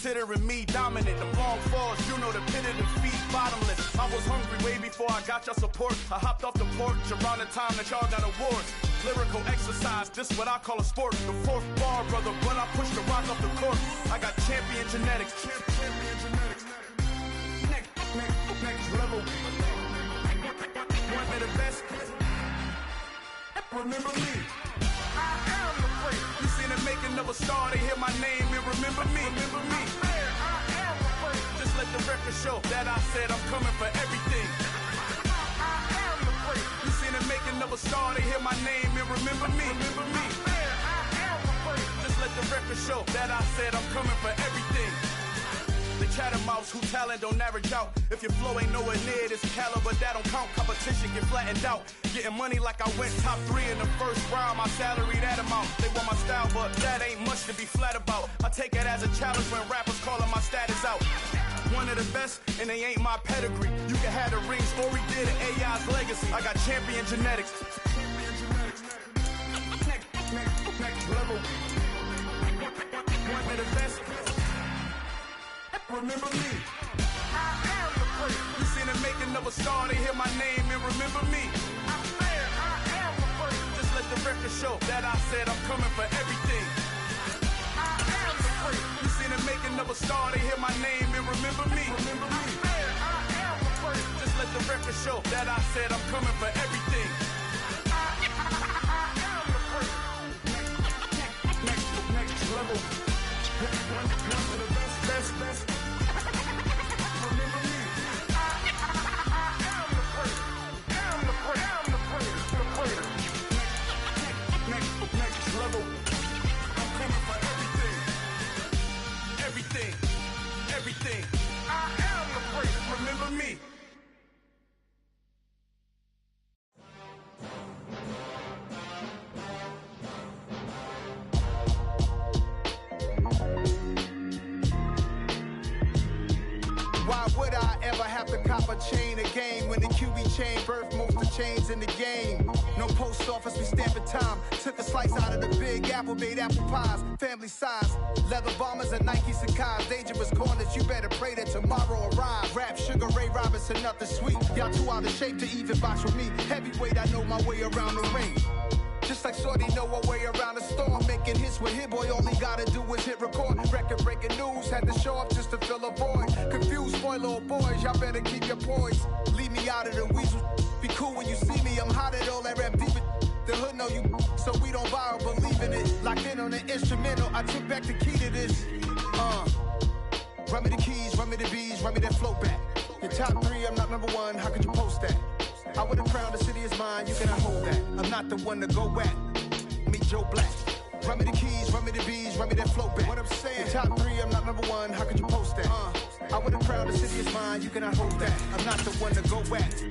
Considering me dominant, the long falls, you know the pit of defeat, bottomless. I was hungry way before I got your support. I hopped off the porch around the time that y'all got awards. Lyrical exercise, this what I call a sport. The fourth bar, brother, when I push the rock off the court. I got champion genetics. Next level. One of the best. Remember me. I am the great. You seen the making of a star, they hear my name and remember me. Remember me. Just let the record show that I said I'm coming for everything. I am the great. You seen the making of a star, they hear my name and remember me. Remember me. I am the great. Just let the record show that I said I'm coming for everything. The chattermouths who talent don't average out. If your flow ain't nowhere near this caliber, that don't count. Competition get flattened out. Getting money like I went top 3 in the first round. My salary that amount. They want my style, but that ain't much to be flat about. I take it as a challenge when rappers calling my status out. One of the best, and they ain't my pedigree. You can have the rings, or we did it, AI's legacy. I got champion genetics. Next level. One of the best. Remember me. I am the great. You seen the making of a star, they hear my name and remember me. I am the great. Just let the record show that I said I'm coming for everything. I am the great. You seen the making of a star, they hear my name and remember me. Remember me. I am the great. Just let the record show that I said I'm coming for everything. I am the great. Next level. One of the best. Everything. I am the greatest. Remember me. Why would I ever have to cop a chain again when the QB chain birthed most of the chains in the game? No post office, we stamping time. Took a slice out of the big apple, made apple pies, family size. Leather bombers and Nike Sacai's. Dangerous corners, you better pray that tomorrow arrives. Rap, Sugar Ray Robinson, nothing sweet. Y'all too out of shape to even box with me. Heavyweight, I know my way around the ring. Just like Shorty know her way around the storm. Making hits with Hit Boy, all he gotta do is hit record. Record breaking news, had to show up just to fill a void. Confused, spoiled little boys, y'all better keep your poise. Leave me out of the weasel. Be cool when you see me, I'm hot at all that rap deep. The hood know you, so we don't borrow, believe in it. Locked in on the instrumental, I took back the key to this. Run me the keys, run me the bees, run me that flow back. Your top 3, I'm not number 1, how could you post that? I would've crowned the city is mine, you cannot hold that. I'm not the one to go at. Meet Joe Black. Run me the keys, run me the bees, run me that flow back. What I'm saying, your top 3, I'm not number 1, how could you post that? I would've crowned the city is mine, you cannot hold that. I'm not the one to go at.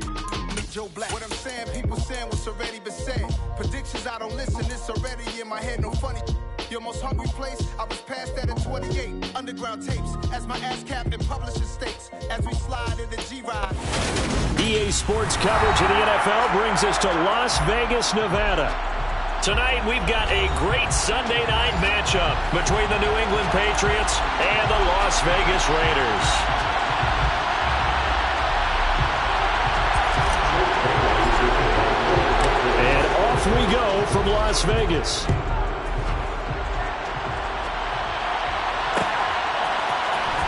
Meet Joe Black. What I'm saying, people saying what's already been said. Predictions, I don't listen, it's already in my head, no funny. Your most hungry place, I was past that at 28. Underground tapes, as my ass cap in publishing states. As we slide in the G-Ride. EA Sports coverage of the NFL brings us to Las Vegas, Nevada. Tonight, we've got a great Sunday night matchup between the New England Patriots and the Las Vegas Raiders. And off we go from Las Vegas.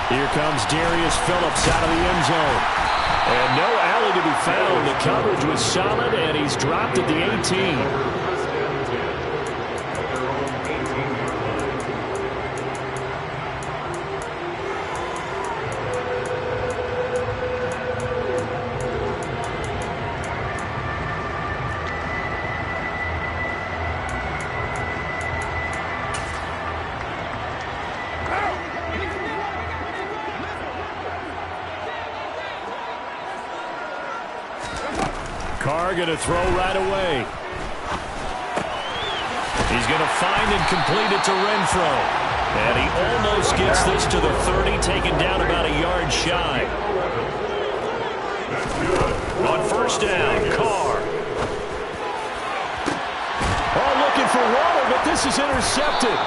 Here comes Darius Phillips out of the end zone. And no alley to be found. The coverage was solid, and he's dropped at the 18. Carr going to throw right away. He's going to find and complete it to Renfro. And he almost gets this to the 30, taken down about a yard shy. On first down, Carr. Oh, looking for Waddle, but this is intercepted.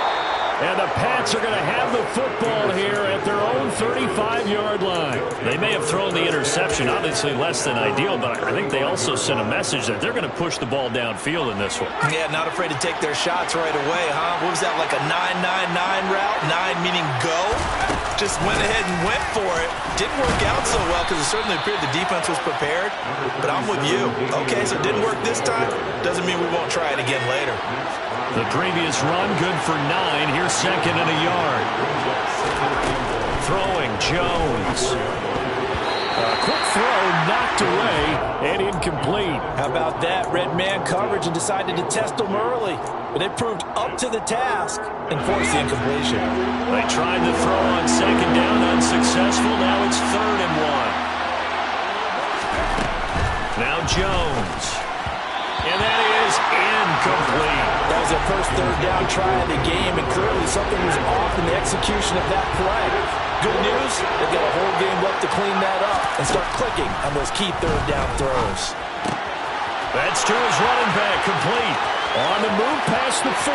And the Pats are going to have the football here at their own 35-yard line. They may have thrown the interception, obviously less than ideal, but I think they also sent a message that they're going to push the ball downfield in this one. Yeah, not afraid to take their shots right away, huh? What was that, like a 9-9-9 route? 9 meaning go? Just went ahead and went for it. Didn't work out so well because it certainly appeared the defense was prepared. But I'm with you. Okay, so it didn't work this time. Doesn't mean we won't try it again later. The previous run, good for 9. Here's second and a yard. Throwing, Jones. A quick throw, knocked away, and incomplete. How about that? Red man coverage and decided to test them early. But they proved up to the task and forced the incompletion. They tried to throw on second down, unsuccessful. Now it's 3rd and 1. Now Jones. And that is incomplete. That was their first 3rd down try of the game, and clearly something was off in the execution of that play. Good news, they've got a whole game left to clean that up and start clicking on those key 3rd down throws. That's to his running back, complete. On the move past the 40.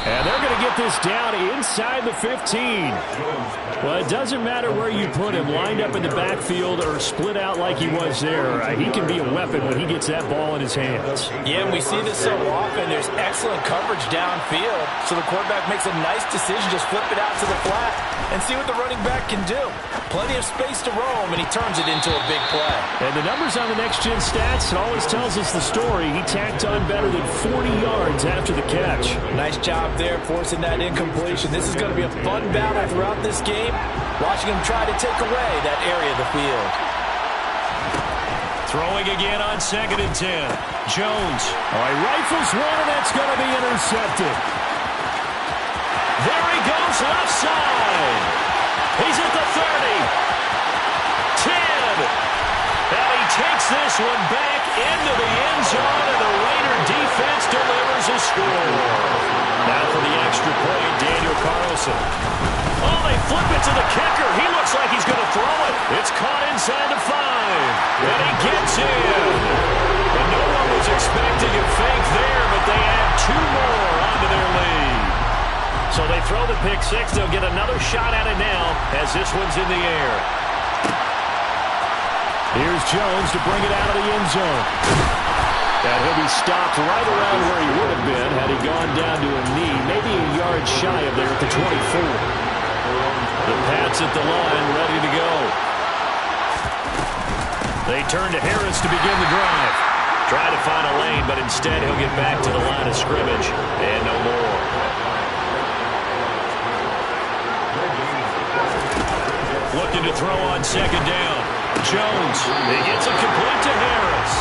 And they're going to get this down inside the 15. Well, it doesn't matter where you put him, lined up in the backfield or split out like he was there. He can be a weapon when he gets that ball in his hands. Yeah, and we see this so often. There's excellent coverage downfield, so the quarterback makes a nice decision, just flip it out to the flat and see what the running back can do. Plenty of space to roam, and he turns it into a big play. And the numbers on the next-gen stats, it always tells us the story. He tacked on better than 40 yards after the catch. Nice job there forcing that incompletion. This is going to be a fun battle throughout this game, watching him try to take away that area of the field. Throwing again on 2nd and 10. Jones. All right, rifles one, and that's going to be intercepted. There he goes, left side. He's at the 30. 10. And he takes this one back into the end zone, and the Raider defense delivers a score. Now for the extra point, Daniel Carlson. Oh, they flip it to the kicker. He looks like he's going to throw it. It's caught inside the 5. And he gets in. And no one was expecting a fake there, but they add 2 more onto their lead. So they throw the pick 6. They'll get another shot at it now as this one's in the air. Here's Jones to bring it out of the end zone. And he'll be stopped right around where he would have been had he gone down to a knee, maybe a yard shy of there at the 24. The Pats at the line, ready to go. They turn to Harris to begin the drive. Try to find a lane, but instead he'll get back to the line of scrimmage. And no more. Looking to throw on 2nd down. Jones, he gets it complete to Harris.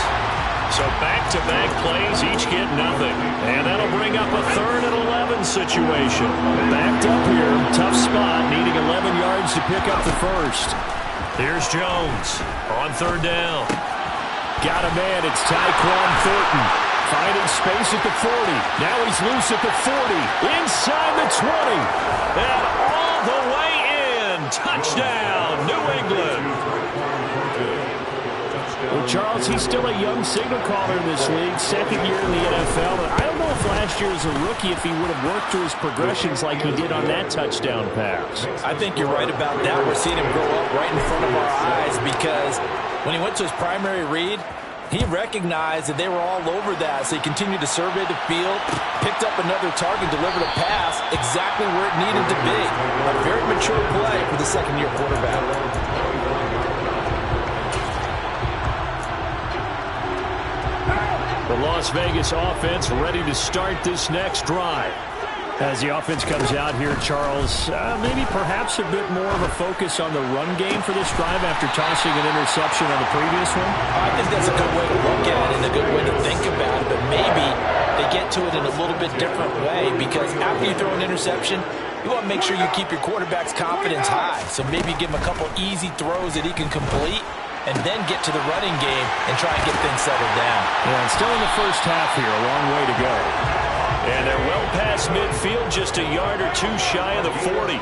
So back-to-back plays, each get nothing. And that'll bring up a 3rd and 11 situation. Backed up here, tough spot, needing 11 yards to pick up the first. Here's Jones on 3rd down. Got a man, it's Tyquan Thornton. Finding space at the 40. Now he's loose at the 40. Inside the 20. And all the way in. Touchdown, New England. Well, Charles, he's still a young signal caller in this league, 2nd year in the NFL. But I don't know if last year as a rookie, if he would have worked through his progressions like he did on that touchdown pass. I think you're right about that. We're seeing him grow up right in front of our eyes because when he went to his primary read, he recognized that they were all over that, so he continued to survey the field, picked up another target, delivered a pass exactly where it needed to be. A very mature play for the 2nd-year quarterback. The Las Vegas offense ready to start this next drive. As the offense comes out here, Charles, maybe perhaps a bit more of a focus on the run game for this drive after tossing an interception on the previous one? I think that's a good way to look at it and a good way to think about it, but maybe they get to it in a little bit different way because after you throw an interception, you want to make sure you keep your quarterback's confidence high. So maybe give him a couple easy throws that he can complete and then get to the running game and try and get things settled down. Yeah, and still in the first half here, a long way to go. And they're well past midfield, just a yard or 2 shy of the 40.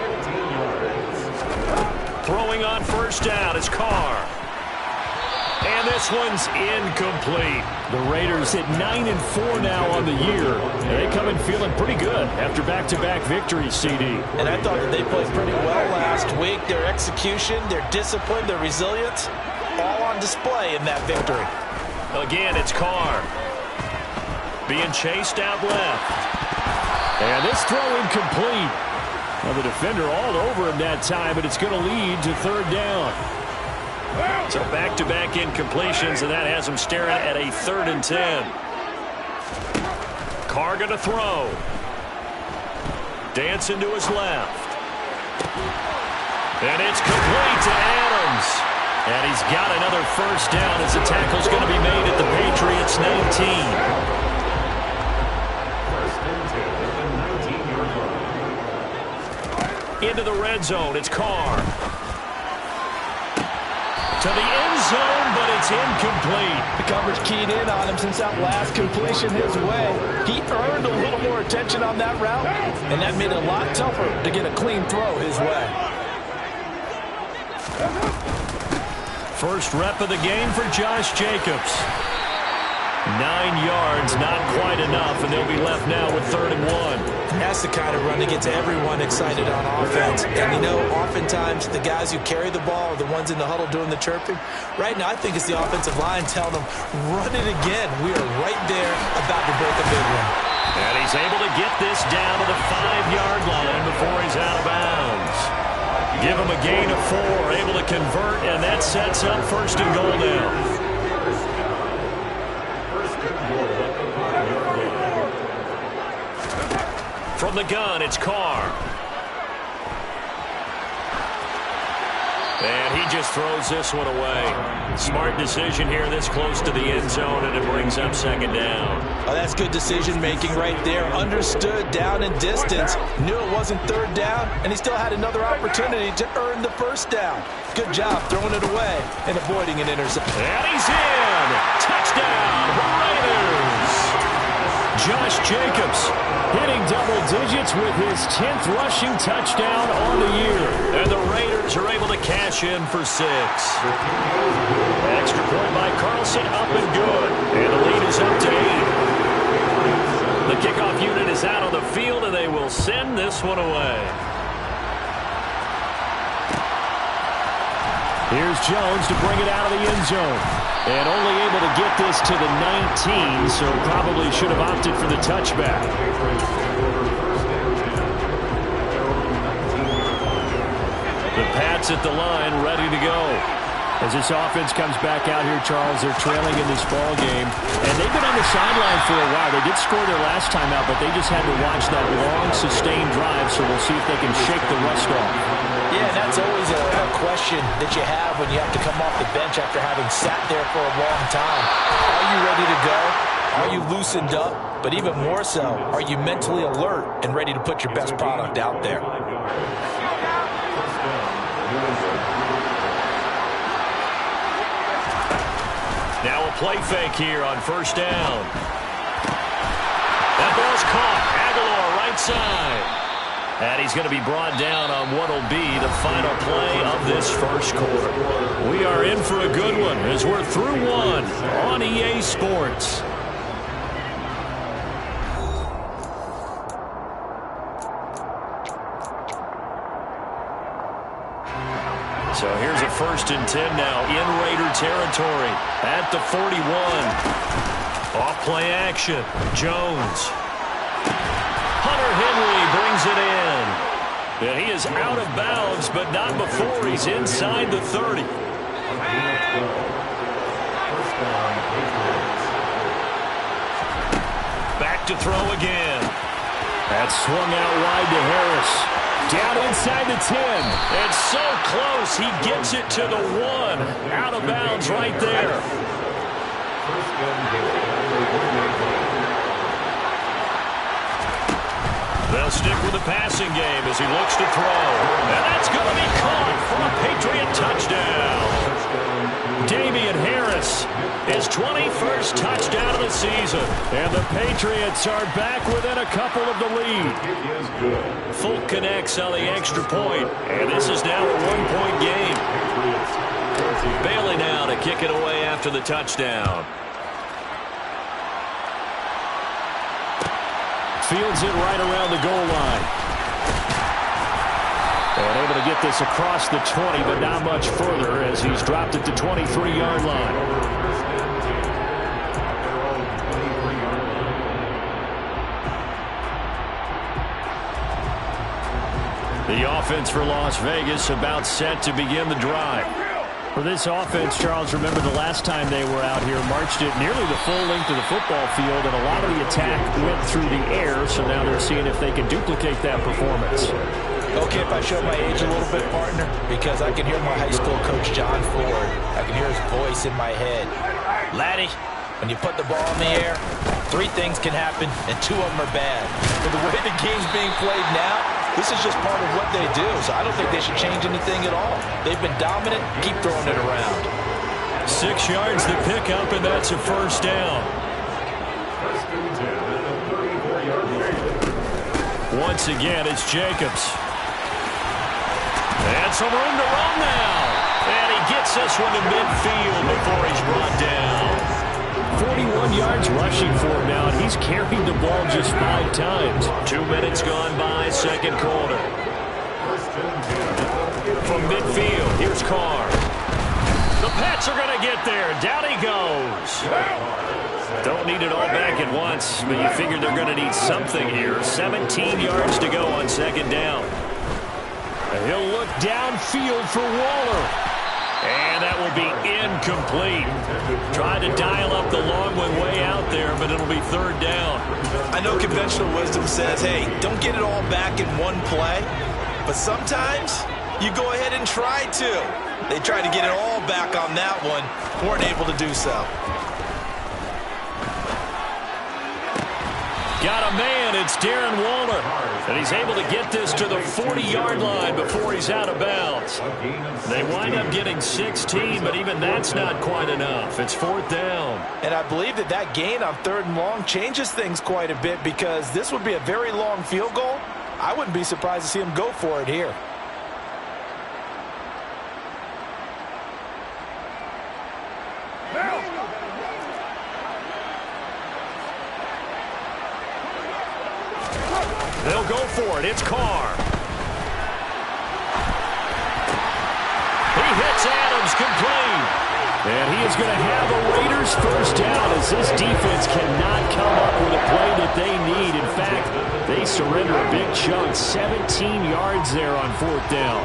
Throwing on 1st down is Carr. And And this one's incomplete. The Raiders hit 9-4 now on the year. And they come in feeling pretty good after back-to-back victories, CD. And I thought that they played pretty well last week. Their execution, their discipline, their resilience, all on display in that victory. Again, it's Carr. Being chased out left. And this throw incomplete. Well, the defender all over him that time, but it's going to lead to third down. So back-to-back incompletions, and that has him staring at a 3rd and 10. Carr going to throw. Dancing to his left. And it's complete to Adams. And he's got another first down as the tackle's going to be made at the Patriots 19. Into the red zone, it's Carr. To the end zone, but it's incomplete. The coverage keyed in on him since that last completion his way. He earned a little more attention on that route, and that made it a lot tougher to get a clean throw his way. First rep of the game for Josh Jacobs. 9 yards, not quite enough, and they'll be left now with 3rd and 1. And that's the kind of run that gets everyone excited on offense. And, you know, oftentimes the guys who carry the ball are the ones in the huddle doing the chirping. Right now, I think it's the offensive line telling them, run it again. We are right there about to break a big one. And he's able to get this down to the 5-yard line before he's out of bounds. Give him a gain of 4, able to convert, and that sets up 1st and goal now. From the gun, it's Carr. And he just throws this one away. Smart decision here this close to the end zone, and it brings up 2nd down. Oh, that's good decision-making right there. Understood down and distance. Knew it wasn't 3rd down, and he still had another opportunity to earn the 1st down. Good job throwing it away and avoiding an interception. And he's in! Touchdown, Raiders! Josh Jacobs hitting double digits with his 10th rushing touchdown on the year. And the Raiders are able to cash in for 6. Extra point by Carlson, up and good. And the lead is up to 8. The kickoff unit is out on the field, and they will send this one away. Here's Jones to bring it out of the end zone. And only able to get this to the 19, so probably should have opted for the touchback. The Pats at the line, ready to go. As this offense comes back out here, Charles, they're trailing in this ball game. And they've been on the sideline for a while. They did score their last time out, but they just had to watch that long, sustained drive, so we'll see if they can shake the rust off. Yeah, that's always a question that you have when you have to come off the bench after having sat there for a long time. Are you ready to go? Are you loosened up? But even more so, are you mentally alert and ready to put your best product out there? Now a play fake here on 1st down. That ball's caught. Aguilar right side. And he's going to be brought down on what will be the final play of this 1st quarter. We are in for a good one as we're through 1 on EA Sports. So here's a 1st and 10 now in Raider territory at the 41. Off play action. Jones. Hunter Henry brings it in. And he is out of bounds, but not before he's inside the 30. Back to throw again. That's swung out wide to Harris. Down inside the 10. And so close, he gets it to the 1. Out of bounds right there. They'll stick with the passing game as he looks to throw. And that's going to be caught for a Patriot touchdown. Damian Harris, his 21st touchdown of the season. And the Patriots are back within a couple of the lead. Fulk connects on the extra point, and this is now a 1-point game. Bailey now to kick it away after to the touchdown. Fields it right around the goal line. And able to get this across the 20, but not much further as he's dropped it to 23-yard line. The offense for Las Vegas about set to begin the drive. For this offense, Charles, remember the last time they were out here, marched it nearly the full length of the football field, and a lot of the attack went through the air, so now they're seeing if they can duplicate that performance. Okay, if I show my age a little bit, partner, because I can hear my high school coach, John Ford. I can hear his voice in my head. Laddie, when you put the ball in the air, 3 things can happen, and 2 of them are bad. But the way the game's being played now, this is just part of what they do, so I don't think they should change anything at all. They've been dominant. Keep throwing it around. 6 yards to pick up, and that's a first down. Once again, it's Jacobs. And some room to run now. And he gets this one to midfield before he's brought down. 41 yards rushing for him now, and he's carried the ball just 5 times. 2 minutes gone by, second quarter. From midfield, here's Carr. The Pats are going to get there. Down he goes. Don't need it all back at once, but you figure they're going to need something here. 17 yards to go on second down. And he'll look downfield for Waller. And that will be incomplete. Tried to dial up the long one way out there, but it'll be third down. I know conventional wisdom says, hey, don't get it all back in one play. But sometimes you go ahead and try to. They tried to get it all back on that one. Weren't able to do so. Got a man, it's Darren Waller. And he's able to get this to the 40-yard line before he's out of bounds. They wind up getting 16, but even that's not quite enough. It's fourth down. And I believe that that gain on 3rd and long changes things quite a bit, because this would be a very long field goal. I wouldn't be surprised to see him go for it here. They'll go for it. It's Carr. He hits Adams complete. And he is going to have a Raiders first down, as this defense cannot come up with a play that they need. In fact, they surrender a big chunk. 17 yards there on 4th down.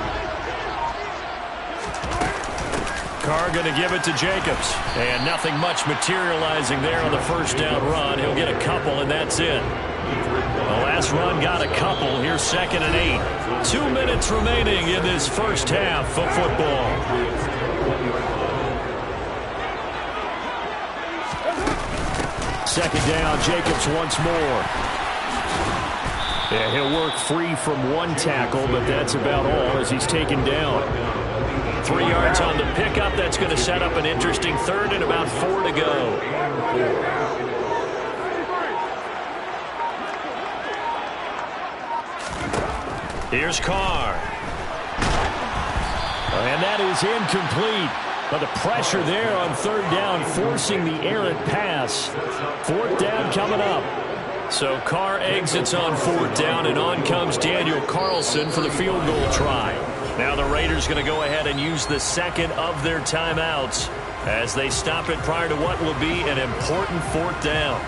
Carr going to give it to Jacobs. And nothing much materializing there on the first down run. He'll get a couple, and that's it. The last run got a couple. Here's 2nd and 8. 2 minutes remaining in this first half of football. Second down, Jacobs once more. Yeah, he'll work free from 1 tackle, but that's about all as he's taken down. 3 yards on the pickup. That's going to set up an interesting 3rd and about 4 to go. Here's Carr. And that is incomplete. But the pressure there on 3rd down, forcing the errant pass. 4th down coming up. So Carr exits on 4th down, and on comes Daniel Carlson for the field goal try. Now the Raiders going to go ahead and use the second of their timeouts as they stop it prior to what will be an important 4th down.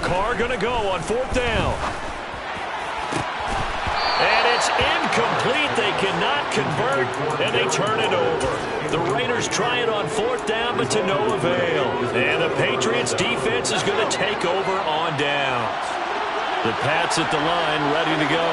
Carr going to go on 4th down. And it's incomplete. They cannot convert, and they turn it over. The Raiders try it on 4th down, but to no avail. And the Patriots defense is going to take over on downs. The Pats at the line ready to go.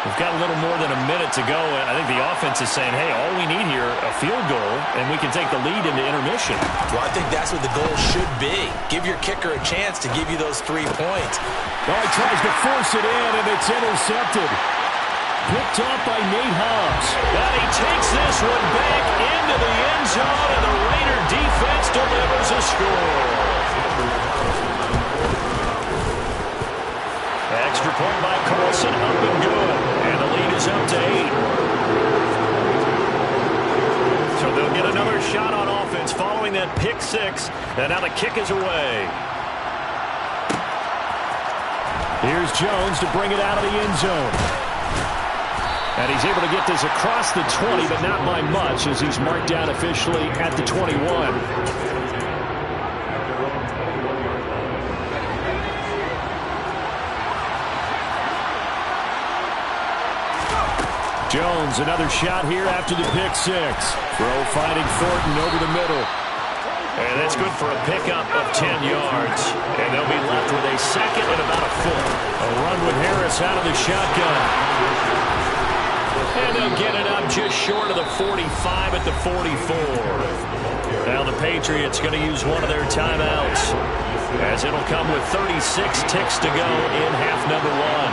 We've got a little more than a minute to go. I think the offense is saying, hey, all we need here, a field goal, and we can take the lead into intermission. Well, I think that's what the goal should be. Give your kicker a chance to give you those 3 points. Oh, he tries to force it in, and it's intercepted. Picked up by Nate Hobbs. And he takes this one back into the end zone, and the Raider defense delivers a score. Extra point by Carlson, up and good. And the lead is up to 8. So they'll get another shot on offense following that pick six. And now the kick is away. Here's Jones to bring it out of the end zone. And he's able to get this across the 20, but not by much as he's marked down officially at the 21. Jones, another shot here after the pick six. Throw finding Thornton over the middle. And that's good for a pickup of 10 yards. And they'll be left with a second and about a foot. A run with Harris out of the shotgun. And they'll get it up just short of the 45 at the 44. Now the Patriots going to use one of their timeouts, as it'll come with 36 ticks to go in half number one.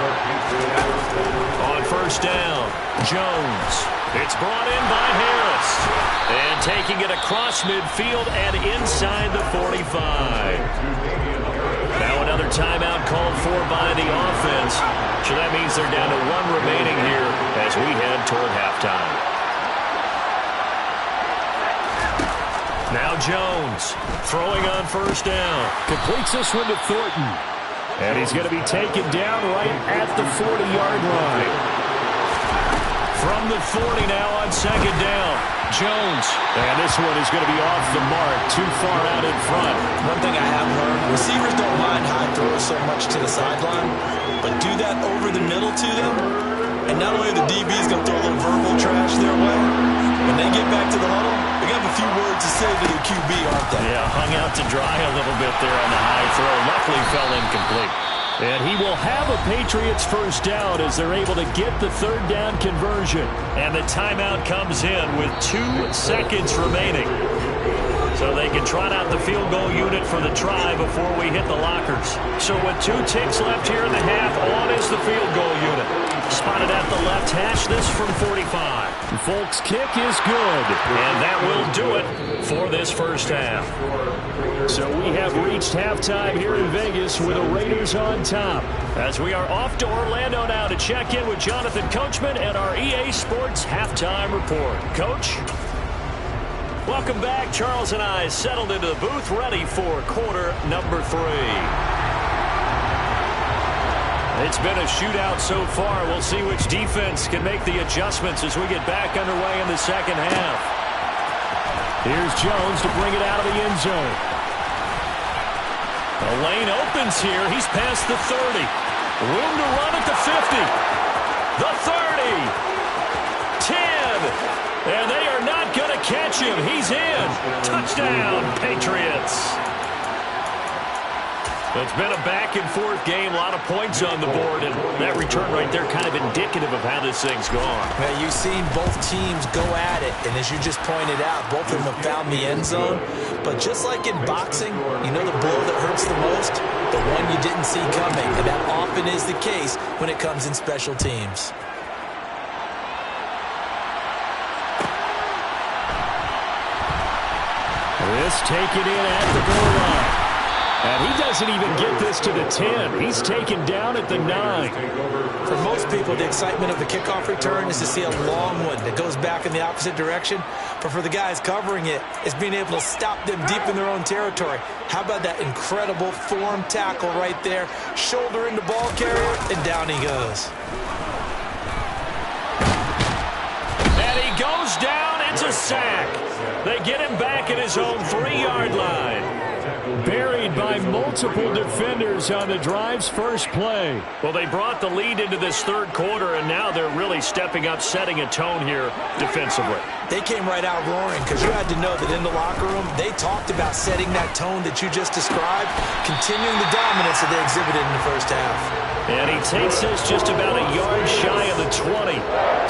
On first down, Jones. It's brought in by Harris. And taking it across midfield and inside the 45. Now another timeout called for by the offense. So that means they're down to one remaining here as we head toward halftime. Now Jones throwing on first down. Completes this one to Thornton. And he's going to be taken down right at the 40-yard line. From the 40 now on second down. Jones. And this one is going to be off the mark. Too far out in front. One thing I have learned, receivers don't mind high throws so much to the sideline, but do that over the middle to them, and not only are the DBs going to throw a little verbal trash their way, when they get back to the huddle, they're going to have a few words to say to the QB, aren't they? Yeah, hung out to dry a little bit there on the high throw. Luckily fell incomplete. And he will have a Patriots first down as they're able to get the third down conversion. And the timeout comes in with 2 seconds remaining. So they can trot out the field goal unit for the try before we hit the lockers. So with 2 ticks left here in the half, on is the field goal unit. Spotted at the left hash, this from 45. Folk's kick is good. And that will do it for this first half. So we have reached halftime here in Vegas with the Raiders on top. As we are off to Orlando now to check in with Jonathan Coachman and our EA Sports Halftime Report. Coach? Welcome back. Charles and I settled into the booth ready for quarter number 3. It's been a shootout so far. We'll see which defense can make the adjustments as we get back underway in the second half. Here's Jones to bring it out of the end zone. The lane opens here. He's past the 30. Room to run at the 50. The 30. 10. And they are not going to catch him. He's in. Touchdown, Patriots. It's been a back-and-forth game, a lot of points on the board, and that return right there kind of indicative of how this thing's gone. Man, you've seen both teams go at it, and as you just pointed out, both of them have found the end zone. But just like in boxing, you know the blow that hurts the most? The one you didn't see coming, and that often is the case when it comes in special teams. This taken in at the goal line. And he doesn't even get this to the 10. He's taken down at the 9. For most people, the excitement of the kickoff return is to see a long one that goes back in the opposite direction. But for the guys covering it, it's being able to stop them deep in their own territory. How about that incredible form tackle right there? Shoulder into ball carrier, and down he goes. And he goes down. It's a sack. They get him back at his own 3-yard line. Buried by multiple defenders on the drive's first play. Well, they brought the lead into this third quarter, and now they're really stepping up, setting a tone here defensively. They came right out roaring because you had to know that in the locker room, they talked about setting that tone that you just described, continuing the dominance that they exhibited in the first half. And he takes this just about a yard shy of the 20.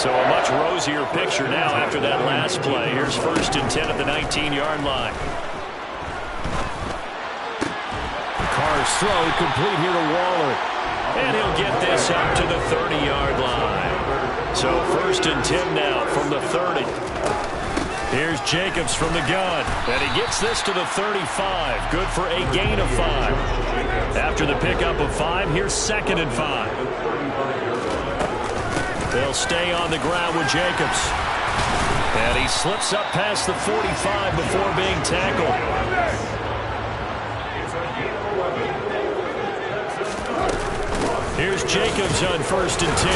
So a much rosier picture now after that last play. Here's 1st and 10 at the 19-yard line. Carr's throw complete here to Waller. And he'll get this up to the 30-yard line. So 1st and 10 now from the 30. Here's Jacobs from the gun. And he gets this to the 35. Good for a gain of 5. After the pickup of 5, here's 2nd and 5. They'll stay on the ground with Jacobs. And he slips up past the 45 before being tackled. Here's Jacobs on 1st and 10.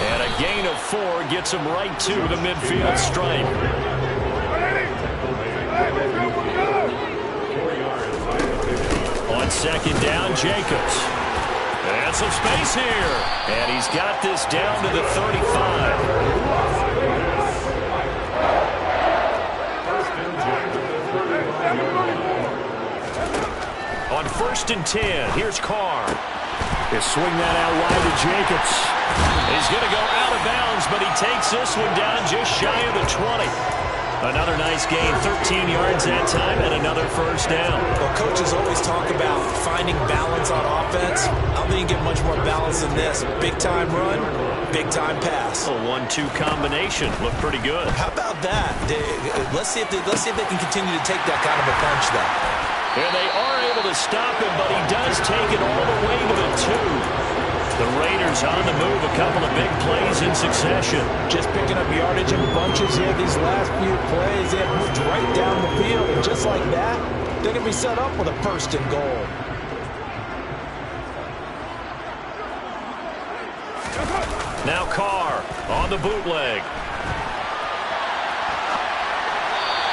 And a gain of 4 gets him right to the midfield stripe. On 2nd down, Jacobs. And some space here. And he's got this down to the 35. On 1st and 10, here's Carr. He'll swing that out wide to Jacobs. He's going to go out of bounds, but he takes this one down just shy of the 20. Another nice gain, 13 yards that time, and another 1st down. Well, coaches always talk about finding balance on offense. I don't think you get much more balance than this. Big-time run, big-time pass. A 1-2 combination. Looked pretty good. How about that? Let's see if they can continue to take that kind of a punch, though. And they are able to stop him, but he does take it all the way to the 2. The Raiders on the move, a couple of big plays in succession. Just picking up yardage in bunches here these last few plays. They have moved right down the field, and just like that, they're going to be set up with a 1st and goal. Now Carr on the bootleg.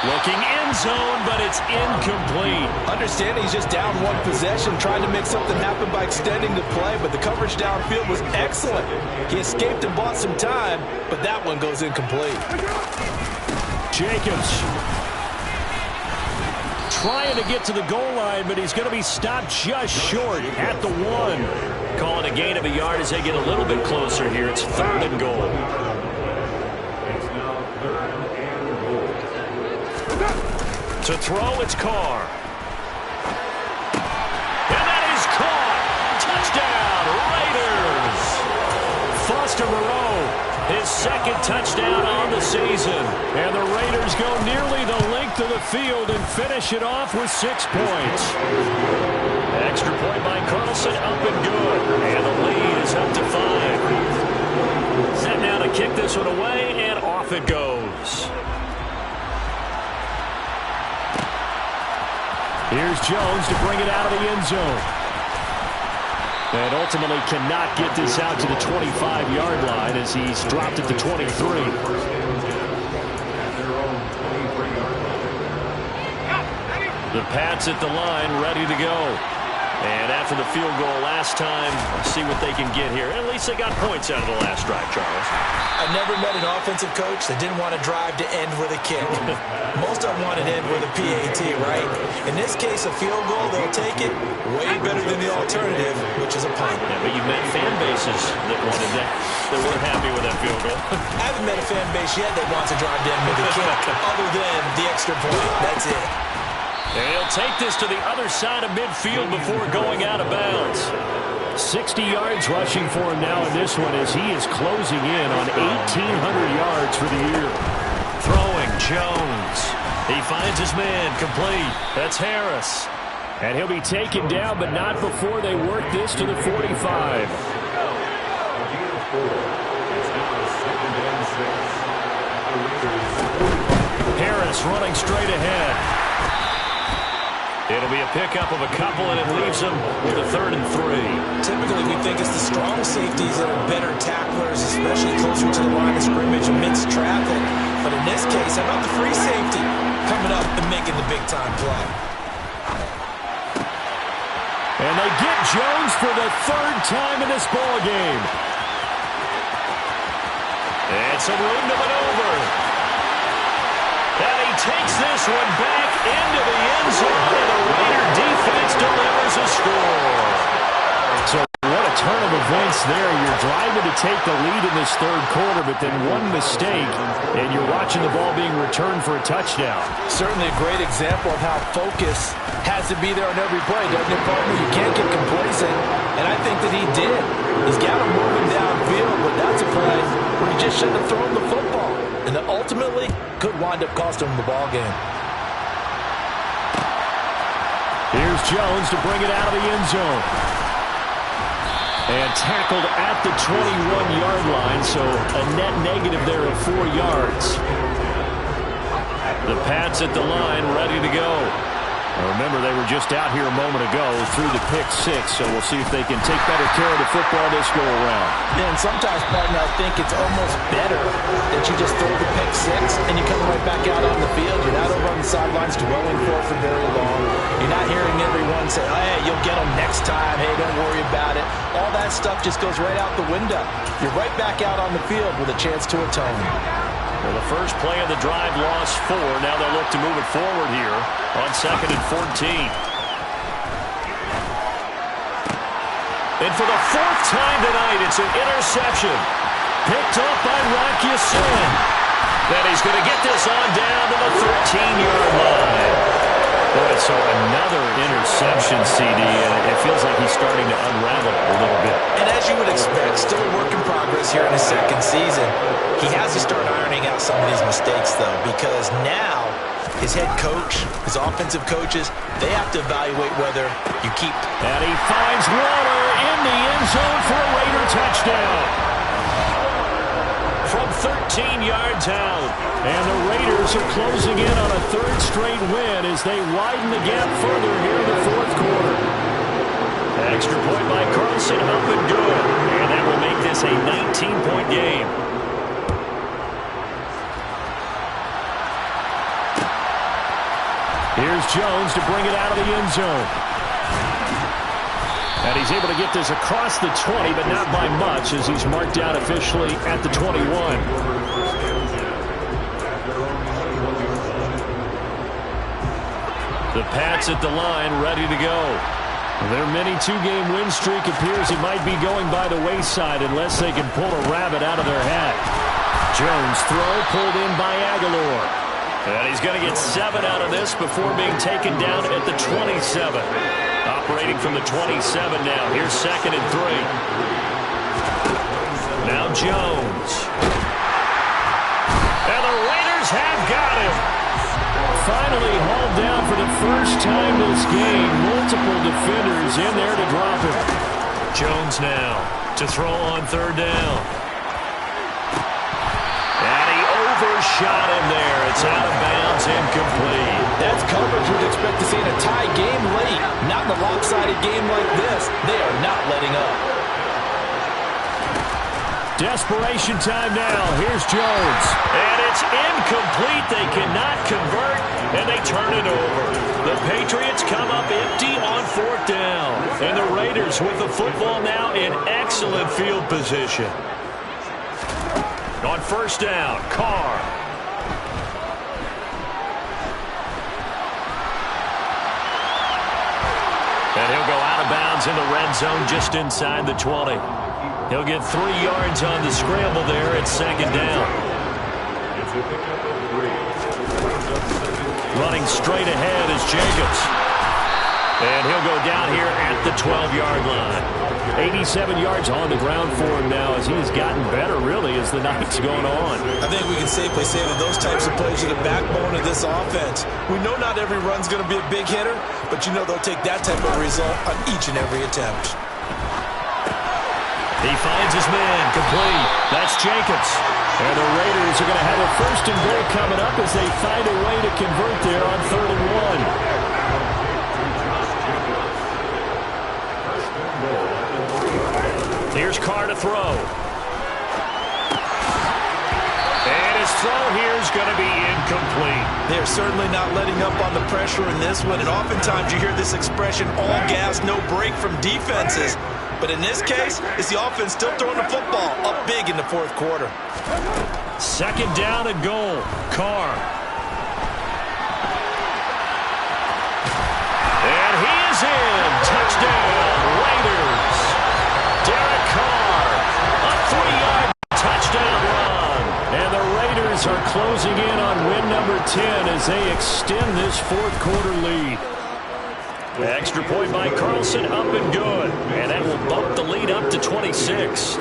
Looking end zone, but it's incomplete. Understanding he's just down 1 possession, trying to make something happen by extending the play, but the coverage downfield was excellent. He escaped and bought some time, but that one goes incomplete. Jacobs trying to get to the goal line, but he's going to be stopped just short at the 1. Calling a gain of a yard as they get a little bit closer here. It's 3rd and goal. To throw, it's Carr. And that is caught. Touchdown, Raiders. Foster Moreau, his 2nd touchdown on the season. And the Raiders go nearly the length of the field and finish it off with 6 points. Extra point by Carlson, up and good. And the lead is up to 5. Set now to kick this one away, and off it goes. Here's Jones to bring it out of the end zone. And ultimately cannot get this out to the 25-yard line as he's dropped it to 23. The Pats at the line, ready to go. And after the field goal last time, see what they can get here. At least they got points out of the last drive, Charles. I've never met an offensive coach that didn't want to drive to end with a kick. Most of them want to end with a PAT, right? In this case, a field goal, they'll take it way better than the alternative, which is a punt. Yeah, but you've met fan bases that wanted that weren't happy with that field goal. I haven't met a fan base yet that wants to drive to end with a kick, other than the extra point. That's it. And he'll take this to the other side of midfield before going out of bounds. 60 yards rushing for him now in this one as he is closing in on 1,800 yards for the year. Throwing, Jones. He finds his man, complete. That's Harris. And he'll be taken down, but not before they work this to the 45. Harris running straight ahead. It'll be a pickup of a couple, and it leaves them with a 3rd and 3. Typically, we think it's the strong safeties that are better tacklers, especially closer to the line of scrimmage amidst traffic. But in this case, how about the free safety coming up and making the big-time play? And they get Jones for the 3rd time in this ball game. And some room to maneuver. And he takes this one back into the end zone, and the Raider defense delivers a score. So what a turn of events there. You're driving to take the lead in this 3rd quarter, but then one mistake, and you're watching the ball being returned for a touchdown. Certainly a great example of how focus has to be there on every play, doesn't it, partner? You can't get complacent, and I think that he did. He's got him moving downfield, but that's a play where he just shouldn't have thrown the football, and that ultimately could wind up costing him the ball game. Here's Jones to bring it out of the end zone. And tackled at the 21-yard line, so a net negative there of 4 yards. The Pats at the line, ready to go. Remember, they were just out here a moment ago through the pick 6, so we'll see if they can take better care of the football this go-around. And sometimes, partner, I think it's almost better that you just throw the pick 6 and you come right back out on the field. You're not over on the sidelines dwelling for very long. You're not hearing everyone say, oh, hey, you'll get them next time. Hey, don't worry about it. All that stuff just goes right out the window. You're right back out on the field with a chance to atone. Well, the first play of the drive lost 4. Now they'll look to move it forward here on 2nd and 14. And for the 4th time tonight, it's an interception. Picked up by Rock Ya-Sin. Then he's going to get this on down to the 13-yard line. Boy, so another interception, CD, and it feels like he's starting to unravel a little bit. And as you would expect, still a work in progress here in his 2nd season. He has to start ironing out some of these mistakes, though, because now his head coach, his offensive coaches, they have to evaluate whether you keep. And he finds Waller in the end zone for a Raider touchdown. From 13 yards out. And the Raiders are closing in on a 3rd straight win as they widen the gap further here in the 4th quarter. Extra point by Carlson, up and good. And that will make this a 19-point game. Here's Jones to bring it out of the end zone. And he's able to get this across the 20, but not by much as he's marked down officially at the 21. The Pats at the line, ready to go. Their mini 2-game win streak appears it might be going by the wayside unless they can pull a rabbit out of their hat. Jones throw pulled in by Aguilar. And he's going to get 7 out of this before being taken down at the 27. Operating from the 27 now. Here's 2nd and 3. Now Jones. And the Raiders have got him. Finally hauled down for the first time this game. Multiple defenders in there to drop him. Jones now to throw on 3rd down. And he overshot him there. It's out of bounds, incomplete. That's coverage we'd expect to see in a tie game late. Not in a lopsided game like this. They are not letting up. Desperation time now. Here's Jones. And it's incomplete. They cannot convert, and they turn it over. The Patriots come up empty on 4th down. And the Raiders with the football now in excellent field position. On 1st down, Carr. And he'll go out of bounds in the red zone just inside the 20. He'll get 3 yards on the scramble there at 2nd down. Running straight ahead is Jacobs. And he'll go down here at the 12-yard line. 87 yards on the ground for him now as he's gotten better, really, as the night's going on. I think we can safely say that those types of plays are the backbone of this offense. We know not every run's going to be a big hitter, but you know they'll take that type of result on each and every attempt. He finds his man, complete. That's Jacobs. And the Raiders are going to have a 1st and goal coming up as they find a way to convert there on 3rd and 1. Here's Carr to throw. And his throw here is going to be incomplete. They're certainly not letting up on the pressure in this one, and oftentimes you hear this expression, all gas, no break from defenses. But in this case, it's the offense still throwing the football up big in the 4th quarter. 2nd down and goal. Carr. And he is in. Touchdown, Raiders. Derek Carr, a 3-yard touchdown run. And the Raiders are closing in on win number 10 as they extend this 4th quarter lead. Extra point by Carlson, up and good. And that will bump the lead up to 26.